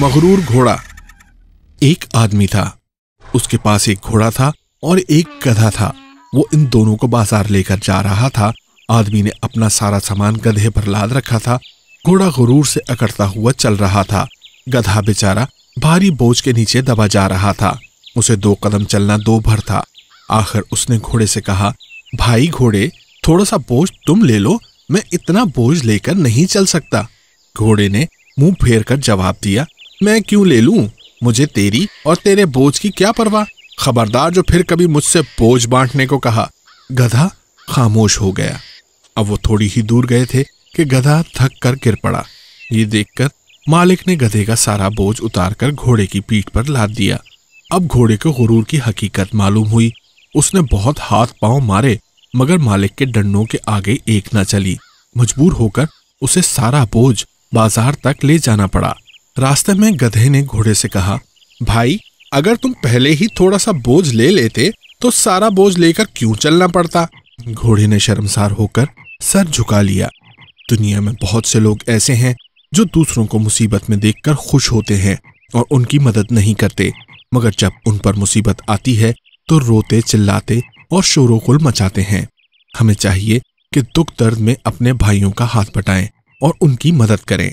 मगरूर घोड़ा। एक आदमी था, उसके पास एक घोड़ा था और एक गधा था। वो इन दोनों को बाजार लेकर जा रहा था। आदमी ने अपना सारा सामान गधे पर लाद रखा था। घोड़ा गुरूर से अकड़ता हुआ चल रहा था। गधा बेचारा भारी बोझ के नीचे दबा जा रहा था। उसे 2 कदम चलना 2 भर था। आखिर उसने घोड़े से कहा, भाई घोड़े, थोड़ा सा बोझ तुम ले लो, मैं इतना बोझ लेकर नहीं चल सकता। घोड़े ने मुंह फेर कर जवाब दिया, मैं क्यों ले लूं, मुझे तेरी और तेरे बोझ की क्या परवाह। खबरदार जो फिर कभी मुझसे बोझ बांटने को कहा। गधा खामोश हो गया। अब वो थोड़ी ही दूर गए थे कि गधा थक कर गिर पड़ा। ये देखकर मालिक ने गधे का सारा बोझ उतारकर घोड़े की पीठ पर लाद दिया। अब घोड़े को गुरूर की हकीकत मालूम हुई। उसने बहुत हाथ पांव मारे मगर मालिक के डंडों के आगे एक न चली। मजबूर होकर उसे सारा बोझ बाजार तक ले जाना पड़ा। रास्ते में गधे ने घोड़े से कहा, भाई अगर तुम पहले ही थोड़ा सा बोझ ले लेते तो सारा बोझ लेकर क्यों चलना पड़ता। घोड़े ने शर्मसार होकर सर झुका लिया। दुनिया में बहुत से लोग ऐसे हैं जो दूसरों को मुसीबत में देखकर खुश होते हैं और उनकी मदद नहीं करते, मगर जब उन पर मुसीबत आती है तो रोते चिल्लाते और शोरगुल मचाते हैं। हमें चाहिए कि दुख दर्द में अपने भाइयों का हाथ बटाएं और उनकी मदद करें।